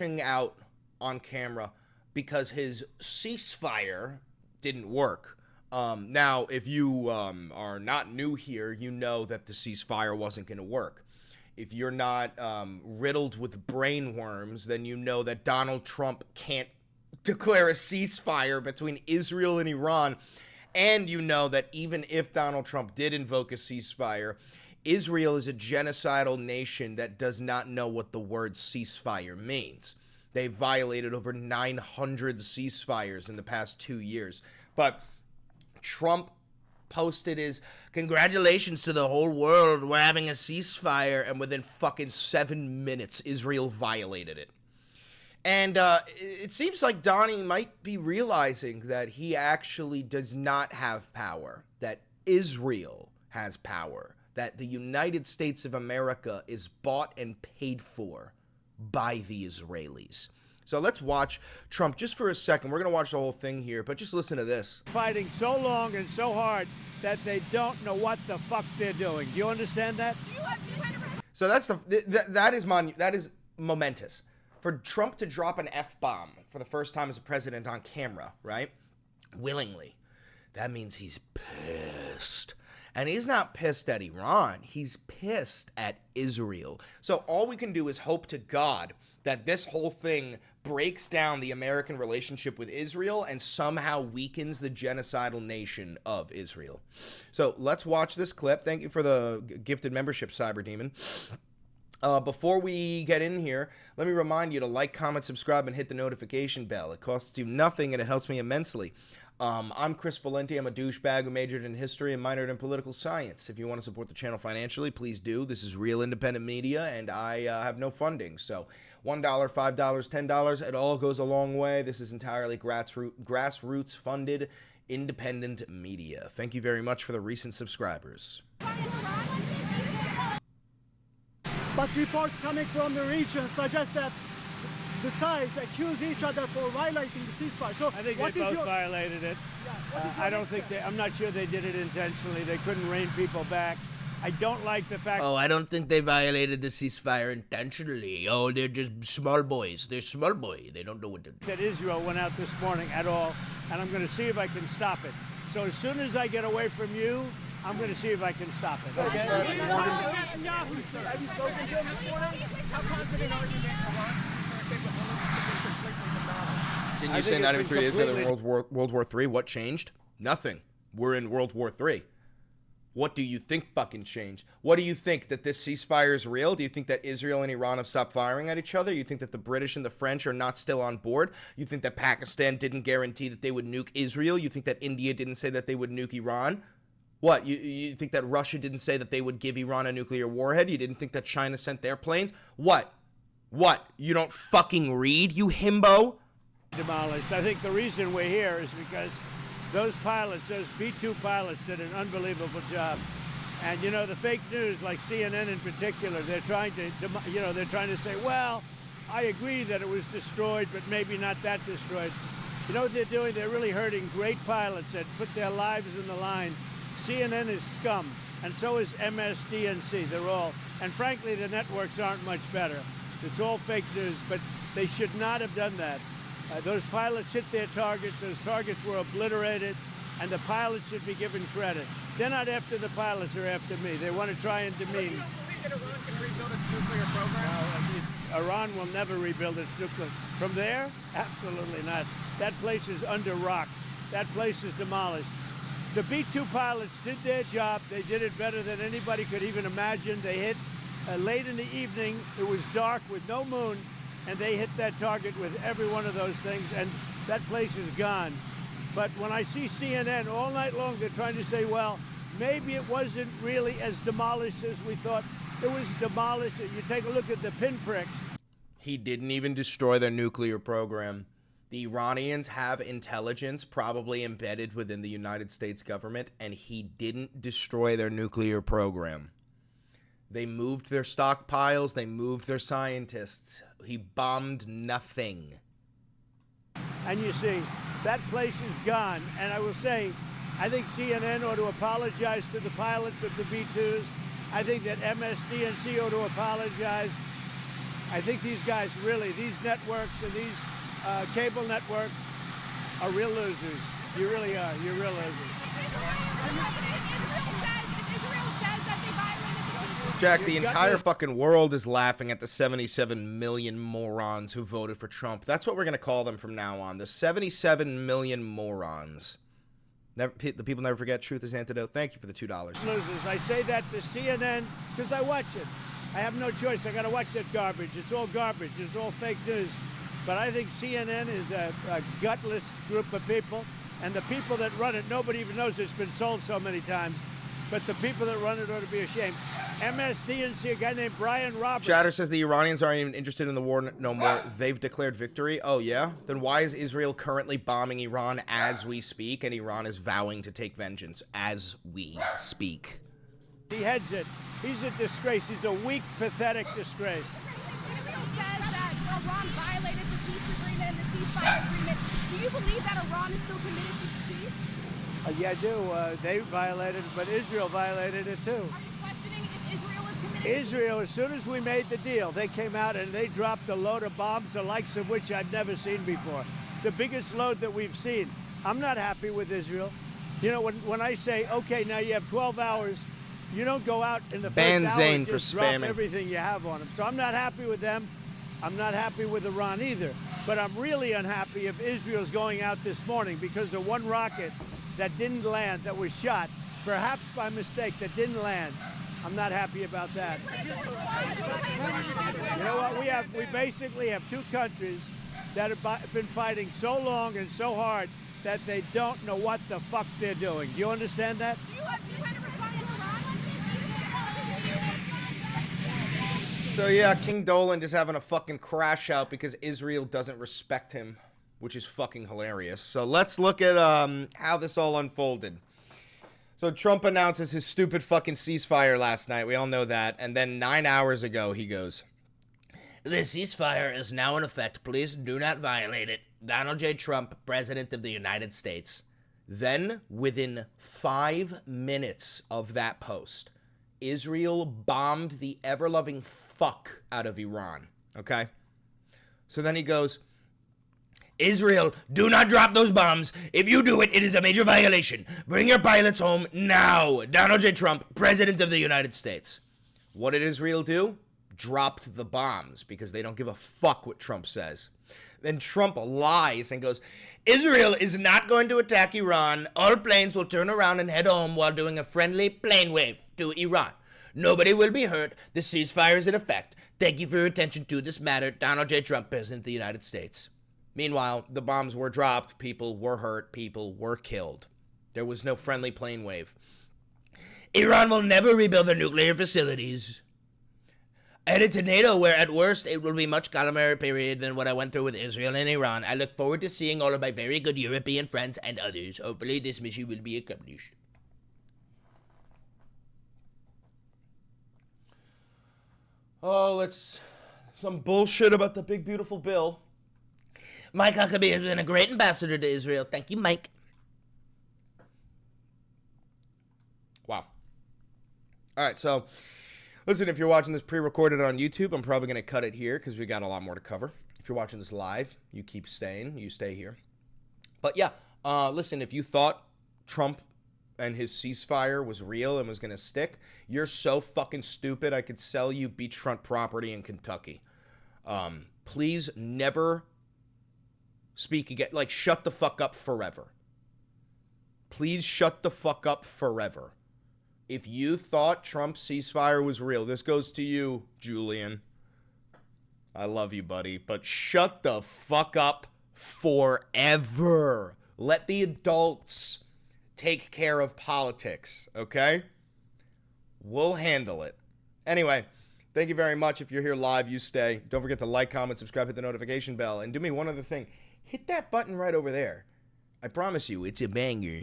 out on camera because his ceasefire didn't work. Now, if you are not new here, you know that the ceasefire wasn't going to work. If you're not riddled with brain worms, then you know that Donald Trump can't declare a ceasefire between Israel and Iran. And you know that even if Donald Trump did invoke a ceasefire, Israel is a genocidal nation that does not know what the word ceasefire means. They violated over 900 ceasefires in the past 2 years. But Trump posted his congratulations to the whole world, we're having a ceasefire, and within fucking 7 minutes, Israel violated it. And it seems like Donnie might be realizing that he actually does not have power, that Israel has power, that the United States of America is bought and paid for by the Israelis. So let's watch Trump just for a second. We're going to watch the whole thing here, but just listen to this. Fighting so long and so hard that they don't know what the fuck they're doing. Do you understand that? So that's that is momentous. For Trump to drop an F-bomb for the first time as a president on camera, right? Willingly. That means he's pissed. And he's not pissed at Iran. He's pissed at Israel. So all we can do is hope to God that this whole thing breaks down the American relationship with Israel and somehow weakens the genocidal nation of Israel. So let's watch this clip. Thank you for the gifted membership, Cyber Demon. Before we get in here, let me remind you to like, comment, subscribe, and hit the notification bell. It costs you nothing, and it helps me immensely. I'm Chris Valenti. I'm a douchebag who majored in history and minored in political science. If you want to support the channel financially, please do. This is real independent media, and I have no funding. So $1, $5, $10, it all goes a long way. This is entirely grassroots funded independent media. Thank you very much for the recent subscribers. But reports coming from the region suggest that the sides accuse each other for violating the ceasefire. So I think they both violated it. I don't think I'm not sure they did it intentionally. They couldn't rein people back. I don't like the fact... Oh, I don't think they violated the ceasefire intentionally. Oh, they're just small boys. They're small boy. They don't know what to do. That Israel went out this morning at all, and I'm going to see if I can stop it. So as soon as I get away from you, I'm going to see if I can stop it. Okay? Have you spoken to him this morning? How confident are you that Iran Didn't you say not even 3 days ago that World War III? What changed? Nothing. We're in World War III. What do you think fucking changed? What do you think, that this ceasefire is real? Do you think that Israel and Iran have stopped firing at each other? You think that the British and the French are not still on board? You think that Pakistan didn't guarantee that they would nuke Israel? You think that India didn't say that they would nuke Iran? What, you think that Russia didn't say that they would give Iran a nuclear warhead? You didn't think that China sent their planes? What? You don't fucking read, you himbo? Demolished. I think the reason we're here is because those pilots, those B-2 pilots, did an unbelievable job. And you know, the fake news, like CNN in particular, they're trying to say, well, I agree that it was destroyed, but maybe not that destroyed. You know what they're doing? They're really hurting great pilots that put their lives in the line. CNN is scum, and so is MSDNC. They're all, and frankly, the networks aren't much better. It's all fake news, but they should not have done that. Those pilots hit their targets. Those targets were obliterated, and the pilots should be given credit. They're not after the pilots, they're after me. They want to try and demean. You don't believe that Iran can rebuild its nuclear program? No, Iran will never rebuild its nuclear. From there? Absolutely not. That place is under rock. That place is demolished. The B-2 pilots did their job. They did it better than anybody could even imagine. They hit late in the evening. It was dark with no moon, and they hit that target with every one of those things, and that place is gone. But when I see CNN all night long, they're trying to say, well, maybe it wasn't really as demolished as we thought. It was demolished. You take a look at the pinpricks. He didn't even destroy their nuclear program. The Iranians have intelligence probably embedded within the United States government, and he didn't destroy their nuclear program. They moved their stockpiles. They moved their scientists. He bombed nothing. And you see, that place is gone. And I will say, I think CNN ought to apologize to the pilots of the B-2s. I think that MSDNC ought to apologize. I think these guys really, these networks and these cable networks are real losers. You really are. You're real losers. Jack, the entire fucking world is laughing at the 77 million morons who voted for Trump. That's what we're going to call them from now on. The 77 million morons. Never, the people never forget. Truth is antidote. Thank you for the $2. Losers. I say that to CNN because I watch it. I have no choice. I got to watch that garbage. It's all garbage. It's all fake news. But I think CNN is a gutless group of people. And the people that run it, nobody even knows it's been sold so many times. But the people that run it ought to be ashamed. MSDNC, a guy named Brian Roberts. Chatter says the Iranians aren't even interested in the war no more. They've declared victory. Oh, yeah? Then why is Israel currently bombing Iran as we speak, and Iran is vowing to take vengeance as we speak? He heads it. He's a disgrace. He's a weak, pathetic disgrace. Israel says that Iran violated the peace agreement and the ceasefire agreement. Do you believe that Iran is still committed to peace? Yeah, I do. They violated it, but Israel violated it too. Are you questioning if Israel is committed? Israel, as soon as we made the deal, they came out and they dropped a load of bombs, the likes of which I've never seen before. The biggest load that we've seen. I'm not happy with Israel. You know, when I say, okay, now you have 12 hours, you don't go out in the first hour and just drop everything you have on them. So I'm not happy with them. I'm not happy with Iran either. But I'm really unhappy if Israel's going out this morning because of one rocket that didn't land, that was shot, perhaps by mistake, that didn't land. I'm not happy about that. You know what? We basically have two countries that have been fighting so long and so hard that they don't know what the fuck they're doing. Do you understand that? So yeah, King Dolan is having a fucking crash out because Israel doesn't respect him, which is fucking hilarious. So let's look at how this all unfolded. So Trump announces his stupid fucking ceasefire last night. We all know that. And then 9 hours ago, he goes, "The ceasefire is now in effect. Please do not violate it. Donald J. Trump, President of the United States." Then, within 5 minutes of that post, Israel bombed the ever-loving fuck out of Iran. Okay? So then he goes, "Israel, do not drop those bombs. If you do it, it is a major violation. Bring your pilots home now. Donald J. Trump, President of the United States." What did Israel do? Dropped the bombs because they don't give a fuck what Trump says. Then Trump lies and goes, "Israel is not going to attack Iran. All planes will turn around and head home while doing a friendly plane wave to Iran. Nobody will be hurt. The ceasefire is in effect. Thank you for your attention to this matter. Donald J. Trump, President of the United States." Meanwhile, the bombs were dropped, people were hurt, people were killed. There was no friendly plane wave. "Iran will never rebuild their nuclear facilities. Headed to NATO, where at worst it will be much calmer period than what I went through with Israel and Iran. I look forward to seeing all of my very good European friends and others. Hopefully this mission will be accomplished." Oh, let's... some bullshit about the big, beautiful bill. "Mike Huckabee has been a great ambassador to Israel. Thank you, Mike." Wow. All right, so listen, if you're watching this pre-recorded on YouTube, I'm probably going to cut it here because we got a lot more to cover. If you're watching this live, you keep staying. You stay here. But yeah, listen, if you thought Trump and his ceasefire was real and was going to stick, you're so fucking stupid. I could sell you beachfront property in Kentucky. Please never speak again. Like, shut the fuck up forever. Please shut the fuck up forever. If you thought Trump's ceasefire was real, this goes to you, Julian. I love you, buddy, but shut the fuck up forever. Let the adults take care of politics, okay? We'll handle it. Anyway, thank you very much. If you're here live, you stay. Don't forget to like, comment, subscribe, hit the notification bell, and do me one other thing. Hit that button right over there. I promise you, it's a banger.